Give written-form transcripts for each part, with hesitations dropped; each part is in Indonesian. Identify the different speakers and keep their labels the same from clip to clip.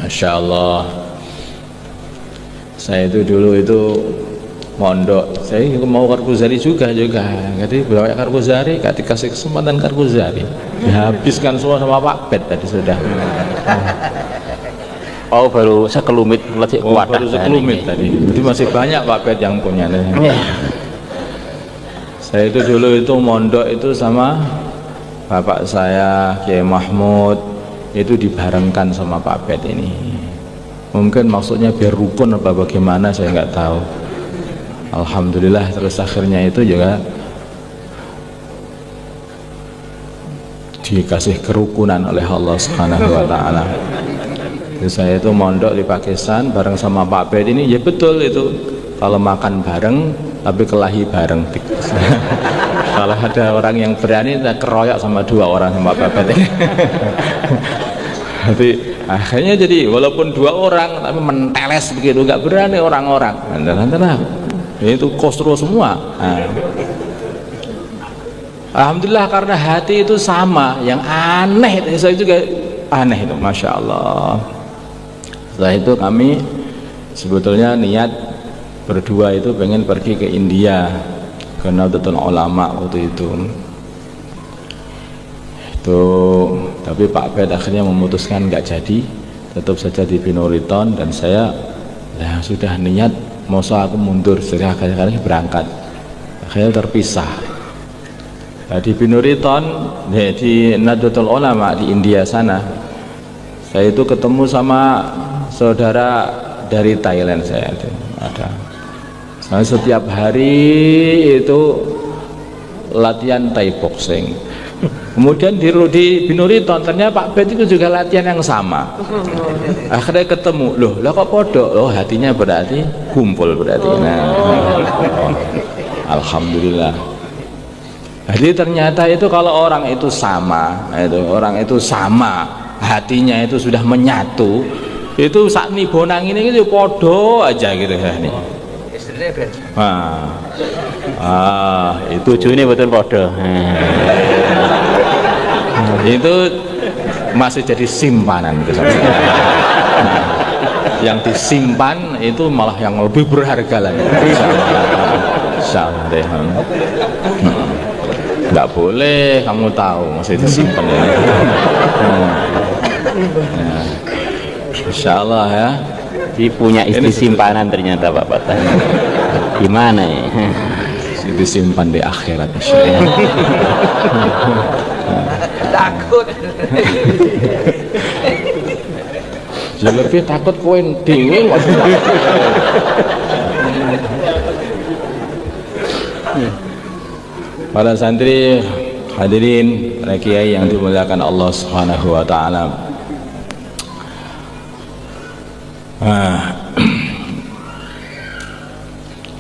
Speaker 1: Masya Allah. Saya itu dulu itu mondok, saya mau Kargozari juga, jadi bawa Kargozari, gak dikasih kesempatan Kargozari, dihabiskan semua sama Pak Bet tadi sudah.
Speaker 2: Oh baru sekelumit letih
Speaker 1: Baru sekelumit tadi, jadi masih banyak Pak Bet yang punya. Saya itu dulu itu mondok itu sama bapak saya Kiai Mahmud, itu dibarengkan sama Pak Bet ini. Mungkin maksudnya biar rukun apa bagaimana saya nggak tahu. Alhamdulillah terus akhirnya itu juga dikasih kerukunan oleh Allah Subhanahu wa taala. Saya itu mondok di Pakistan bareng sama Pak Bet ini, ya betul itu kalau makan bareng tapi kelahi bareng. Kalau ada orang yang berani kita keroyok sama 2 orang sama Pak Bet ini. Jadi akhirnya jadi walaupun 2 orang tapi menteles begitu, nggak berani orang-orang. Nah, itu kosro semua. Alhamdulillah karena hati itu sama, yang aneh saya juga aneh itu, Masya Allah. Setelah itu kami sebetulnya niat berdua itu pengen pergi ke India ke Nahdlatul Ulama waktu itu. Tapi Pak Bet akhirnya memutuskan nggak jadi, tetap saja di Binuriton, dan saya sudah niat mau aku mundur, sekali-kali berangkat, akhirnya terpisah. Nah, di Binuriton, di Nahdlatul Ulama di India sana, saya itu ketemu sama saudara dari Thailand. Saya itu ada, saya setiap hari itu latihan Thai boxing. Kemudian di Binuriton ternyata Pak Bet itu juga latihan yang sama. Akhirnya ketemu, loh lah kok podo? Oh hatinya berarti kumpul berarti. Nah, Alhamdulillah. Jadi ternyata itu kalau orang itu sama, hatinya itu sudah menyatu, itu saat nih bonang ini itu podo aja gitu ya nih.
Speaker 2: Itu tujuannya betul podo.
Speaker 1: Itu masih jadi simpanan itu. Yang disimpan itu malah yang lebih berharga lagi. Insyaallah deh. Nggak boleh kamu tahu masih disimpan ya. Insyaallah ya.
Speaker 2: Dia punya istri simpanan ternyata Pak Patan. Gimana ya?
Speaker 1: Disimpan di akhirat insyaallah.
Speaker 3: Takut.
Speaker 1: Ya lebih takut kowe dhewe maksudnya. Para santri hadirin, para kiai yang dimuliakan Allah Subhanahu wa taala.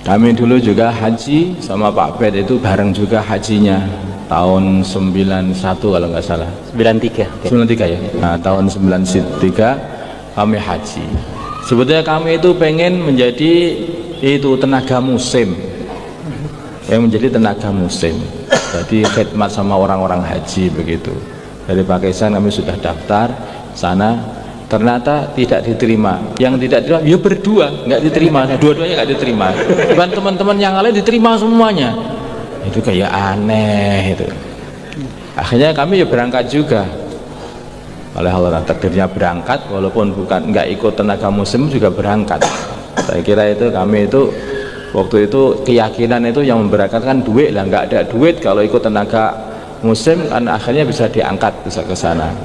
Speaker 1: Kami dulu juga haji sama Pak Bet itu bareng juga hajinya tahun 91 kalau nggak salah.
Speaker 2: 93.
Speaker 1: 93 ya. Nah, tahun 93 kami haji. Sebetulnya kami itu pengen menjadi itu tenaga musim. Yang menjadi tenaga musim. Jadi khidmat sama orang-orang haji begitu. Dari Pakistan kami sudah daftar sana. Ternyata tidak diterima. Yang tidak diterima, ya berdua nggak diterima, dua-duanya nggak diterima. Dan teman-teman yang lain diterima semuanya. Itu kayak aneh itu. Akhirnya kami ya berangkat juga. Oleh Allah takdirnya berangkat, walaupun bukan nggak ikut tenaga musim juga berangkat. Saya kira itu kami itu waktu itu keyakinan itu yang memberangkatkan duit lah, nggak ada duit kalau ikut tenaga musim kan akhirnya bisa diangkat bisa ke sana.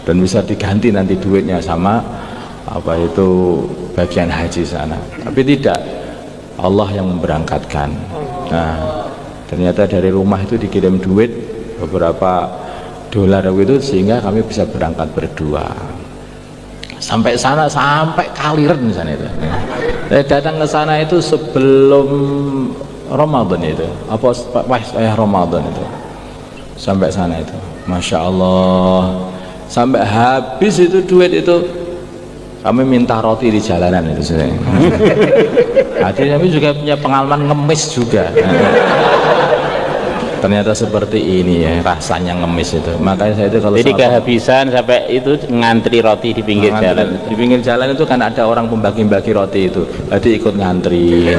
Speaker 1: Dan bisa diganti nanti duitnya sama apa itu bagian haji sana. Tapi tidak, Allah yang memberangkatkan. Nah, ternyata dari rumah itu dikirim duit beberapa dolar itu sehingga kami bisa berangkat berdua. Sampai sana, sampai Kaliren di sana itu. Saya datang ke sana itu sebelum Ramadan itu. Apa pas Ramadan itu. Sampai sana itu. Masya Allah. Sampai habis itu duit itu kami minta roti di jalanan itu saya. Artinya kami juga punya pengalaman ngemis juga. ternyata seperti ini ya rasanya ngemis itu. Makanya saya itu kalau
Speaker 2: Jadi kehabisan sampai itu ngantri roti di pinggir jalan.
Speaker 1: di pinggir jalan itu kan ada orang pembagi-bagi roti itu, jadi ikut ngantri.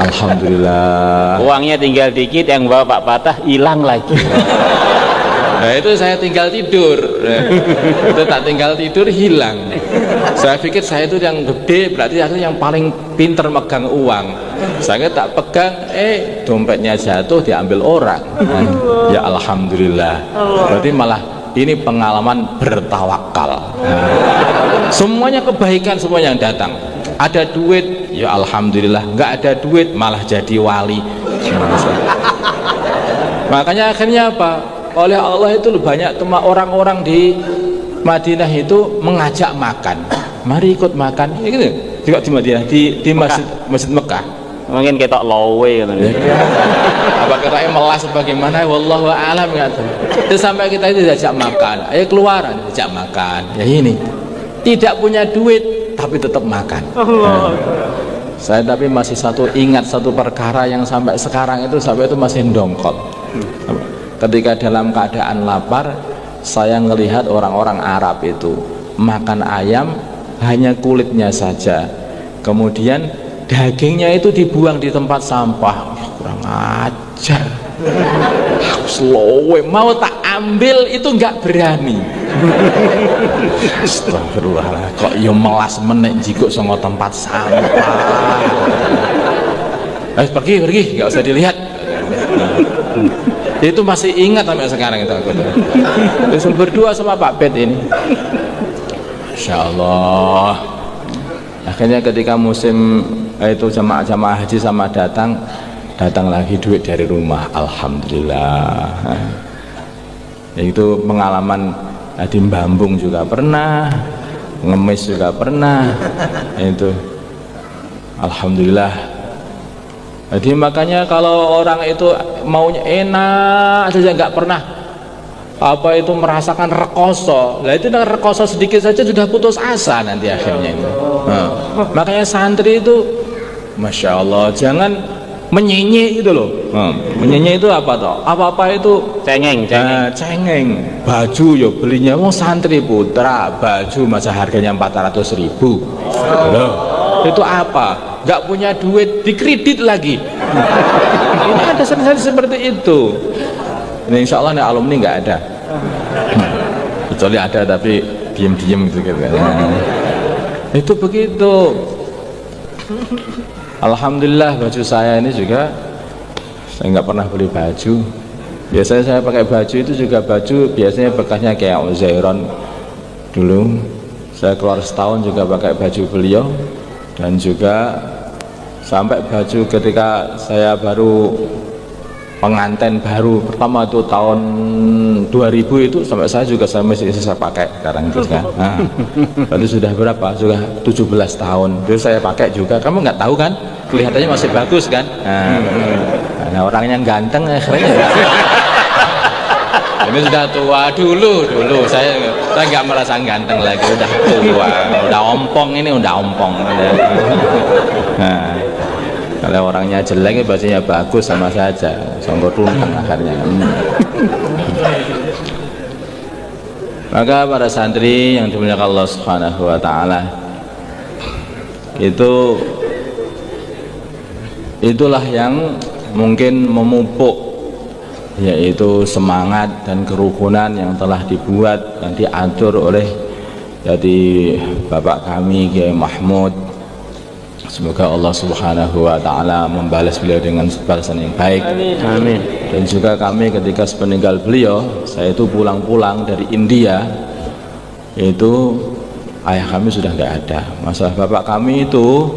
Speaker 1: Alhamdulillah.
Speaker 2: Uangnya tinggal dikit, yang bawa Pak Patah hilang lagi.
Speaker 1: Nah itu saya tinggal tidur. Itu tak tinggal tidur hilang. Saya pikir saya itu yang gede, berarti aku yang paling pinter megang uang. Saya tak pegang, dompetnya jatuh diambil orang. Ya alhamdulillah. Berarti malah ini pengalaman bertawakal. Semuanya kebaikan semua yang datang. Ada duit, ya alhamdulillah. Nggak ada duit malah jadi wali. Makanya akhirnya apa? Oleh Allah itu banyak orang-orang di Madinah itu mengajak makan. Mari ikut makan. Ya gitu. Juga di Madinah, di masjid Mekah.
Speaker 2: Mungkin ketok lowe gitu.
Speaker 1: Apa katanya melas bagaimana? Wallahu a'lam gitu. Terus sampai kita itu diajak makan. Ayo keluar, diajak makan. Ya ini. Tidak punya duit tapi tetap makan. Saya tapi masih ingat satu perkara yang sampai sekarang itu masih dongkol. Ketika dalam keadaan lapar, saya melihat orang-orang Arab itu makan ayam hanya kulitnya saja, kemudian dagingnya itu dibuang di tempat sampah. Kurang ajar. Aku slow, mau tak ambil itu nggak berani. Astagfirullah, kok yo melas menek jiko songo tempat sampah. Pergi, nggak usah dilihat. Itu masih ingat sampai sekarang itu aku. Terus berdua sama Pak Bet ini. Masya Allah. Akhirnya ketika musim itu jamaah haji sama datang lagi duit dari rumah. Alhamdulillah. Itu pengalaman di Bambung juga pernah, ngemis juga pernah. Itu alhamdulillah. Jadi makanya kalau orang itu maunya enak saja, nggak pernah apa itu merasakan rekoso. Lah itu dengan rekoso sedikit saja sudah putus asa nanti akhirnya itu. Makanya santri itu, masya Allah, jangan menyenye itu loh. Menyenye itu apa toh? Apa itu
Speaker 2: Cengeng.
Speaker 1: Cengeng. Baju yo belinya mau santri putra, baju masa harganya 400.000. Loh, itu apa? Nggak punya duit, dikredit lagi. Ini ada seperti itu. Ini insya Allah nih alumni nggak ada. Kecuali ada tapi diem-diem gitu kan. Itu begitu. Alhamdulillah baju saya ini juga saya nggak pernah beli baju. Biasanya saya pakai baju itu juga baju biasanya bekasnya kayak Uzairon dulu. Saya keluar setahun juga pakai baju beliau. Dan juga sampai baju ketika saya baru pengantin baru pertama itu tahun 2000 itu sampai saya masih saya pakai sekarang itu kan. Berarti sudah berapa? Sudah 17 tahun. Terus saya pakai juga. Kamu nggak tahu kan? Kelihatannya masih bagus kan? Nah orangnya ganteng akhirnya. Ini sudah tua dulu saya nggak merasa ganteng lagi, udah tua, udah ompong ini udah ompong. Nah, kalau orangnya jelek bajunya bagus sama saja, songkok tuntang akhirnya. Maka para santri yang dimuliakan Allah Subhanahu wa taala, itulah yang mungkin memupuk yaitu semangat dan kerukunan yang telah dibuat dan diatur oleh jadi Bapak kami Kiai Mahmud. Semoga Allah Subhanahu wa taala membalas beliau dengan balasan yang baik.
Speaker 2: Amin.
Speaker 1: Dan juga kami ketika sepeninggal beliau, saya itu pulang dari India, itu ayah kami sudah nggak ada. Masalah bapak kami itu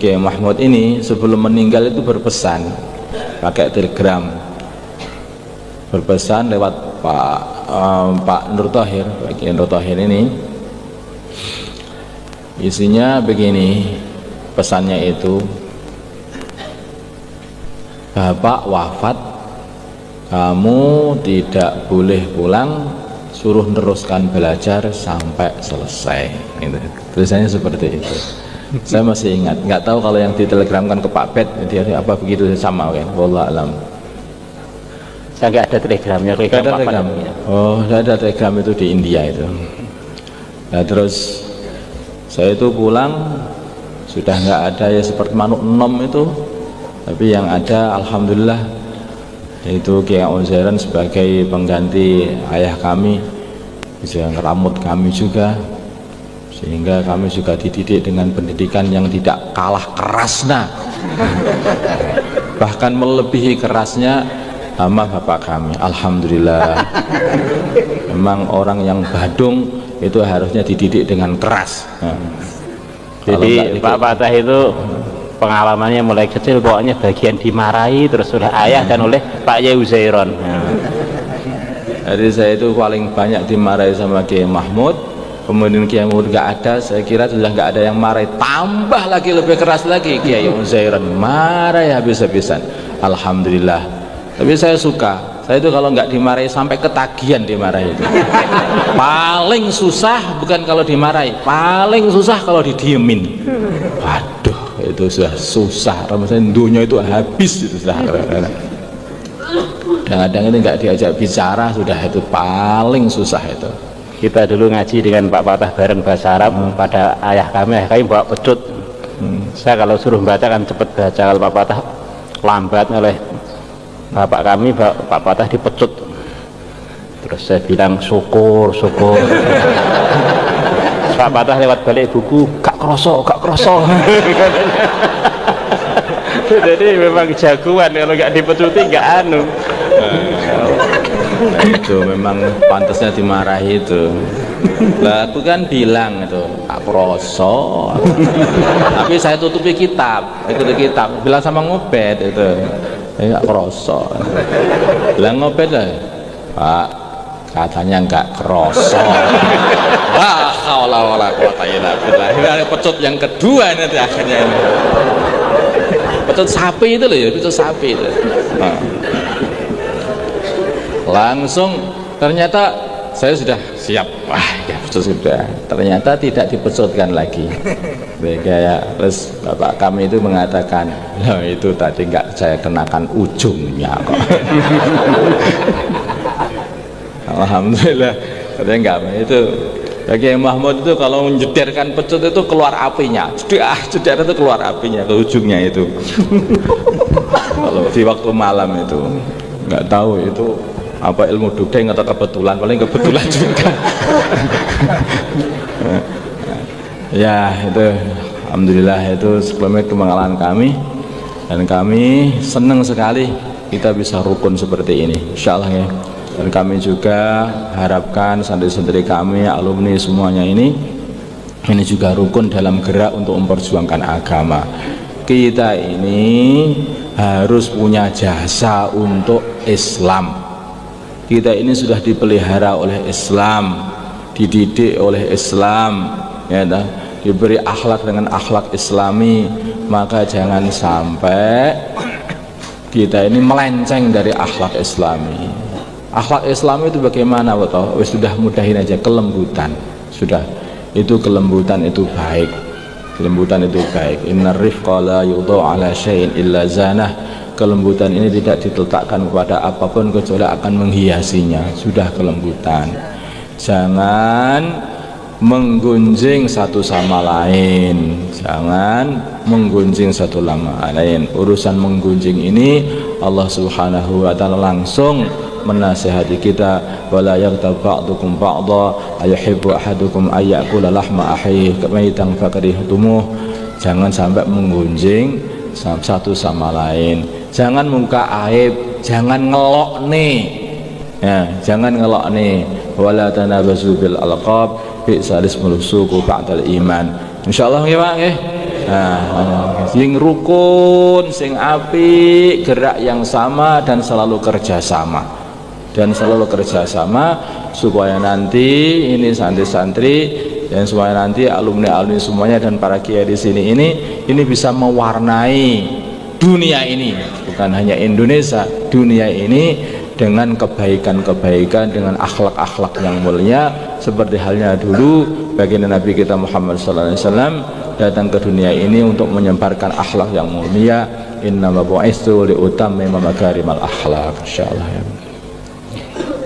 Speaker 1: Kiai Mahmud ini sebelum meninggal itu berpesan pakai telegram, berpesan lewat Pak Nur Thohir, Pak Kiai Nur Thohir ini. Isinya begini, pesannya itu, Bapak wafat, kamu tidak boleh pulang, suruh teruskan belajar sampai selesai. Tulisannya seperti itu. Saya masih ingat. Nggak tahu kalau yang ditelegramkan ke Pak Bet dia apa begitu sama kan. Wallahu alam.
Speaker 2: Saya nggak ada telegramnya.
Speaker 1: Nggak ada telegram. Oh, saya ada telegram itu di India itu. Nah terus saya itu pulang sudah nggak ada ya seperti manuk enom itu, tapi yang ada alhamdulillah itu Kiai Uzairan sebagai pengganti ayah kami, bisa ngeramut kami juga, sehingga kami juga dididik dengan pendidikan yang tidak kalah kerasnya, bahkan melebihi kerasnya sama bapak kami. Alhamdulillah. Memang orang yang Badung itu harusnya dididik dengan keras. Nah,
Speaker 2: jadi Pak Patah itu pengalamannya mulai kecil pokoknya bagian dimarahi terus oleh ayah dan oleh Pak Yai Uzairon.
Speaker 1: Jadi saya itu paling banyak dimarahi sama Kiai Mahmud, kemudian Kiai Mahmud nggak ada, saya kira sudah nggak ada yang marahi, tambah lagi lebih keras lagi Kiai Uzairon marah ya habis-habisan. Alhamdulillah. Tapi saya suka. Saya itu kalau nggak dimarahi sampai ketagihan dimarahi itu. Paling susah bukan kalau dimarahi, paling susah kalau didiemin. Waduh, itu sudah susah. Rasanya dunia itu habis itu sudah. Kadang-kadang ini nggak diajak bicara sudah itu paling susah itu.
Speaker 2: Kita dulu ngaji dengan Pak Patah bareng bahasa Arab pada ayah kami bawa pecut. Saya kalau suruh baca kan cepet baca, kalau Pak Patah lambat oleh bapak kami, Pak Patah dipecut. Terus saya bilang syukur. Pak Patah lewat balik buku, gak kroso. Jadi memang jagoan, kalau gak dipecuti gak anu.
Speaker 1: Nah, itu memang pantasnya dimarahi itu. Lah aku kan bilang itu gak kroso. Tapi saya tutupi kitab, bilang sama Ngobet itu. Enggak kroso. Lah Ngobet lah, Pak, katanya enggak kroso. Wah, haula wala quwata illa billah. Ini pecut yang kedua nanti akhirnya ini. Pecut sapi itu loh ya, pecut sapi itu. Nah. Langsung ternyata saya sudah siap. Wah, ya pecut sudah. Ternyata tidak dipecutkan lagi. Kayak terus bapak kami itu mengatakan, loh itu tadi nggak saya kenakan ujungnya kok. Alhamdulillah, katanya enggak itu. Bagi Mahmud itu kalau menjederkan pecut itu keluar apinya, jeder itu keluar apinya ke ujungnya itu. Kalau di waktu malam itu nggak tahu itu apa ilmu dudeng atau kebetulan, paling kebetulan juga. Ya itu alhamdulillah itu sebelumnya pengalaman kami, dan kami senang sekali kita bisa rukun seperti ini insyaallah ya. Dan kami juga harapkan santri-santri kami, alumni semuanya ini juga rukun dalam gerak untuk memperjuangkan agama. Kita ini harus punya jasa untuk Islam. Kita ini sudah dipelihara oleh Islam, dididik oleh Islam, ya dah, diberi akhlak dengan akhlak Islami, maka jangan sampai kita ini melenceng dari akhlak Islami. Akhlak Islami itu bagaimana, betul? Sudah mudahin aja, kelembutan. Sudah, itu kelembutan itu baik. Kelembutan itu baik. Innar rifqa la yudha'u ala syai'in illa zanah. Kelembutan ini tidak diletakkan kepada apapun kecuali akan menghiasinya. Sudah kelembutan. Jangan menggunjing satu sama lain, jangan menggunjing satu sama lain. Urusan menggunjing ini Allah Subhanahu wa ta'ala langsung menasihati kita, wala yaghtab ba'dukum ba'dha ayuhibbu ahadukum ayyakula lahma akhihi maitan fakarihtumuh. Jangan sampai menggunjing satu sama lain, jangan muka aib, jangan ngelok nih ya, jangan ngelok nih. Wala tanabazu bil alqab bi'sal ismul fusuq ba'dal iman. Insyaallah nggih Pak nggih. Nah, sing rukun, sing apik, gerak yang sama dan selalu kerjasama. Supaya nanti ini santri-santri dan supaya nanti alumni-alumni semuanya dan para kiai di sini ini bisa mewarnai dunia ini, bukan hanya Indonesia, dunia ini dengan kebaikan-kebaikan, dengan akhlak-akhlak yang mulia, seperti halnya dulu baginda Nabi kita Muhammad SAW datang ke dunia ini untuk menyebarkan akhlak yang mulia. Innama bu'istu liutammima makarimal akhlak. Insyaallah ya.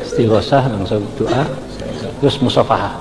Speaker 2: Istighosah langsung doa terus musafahah.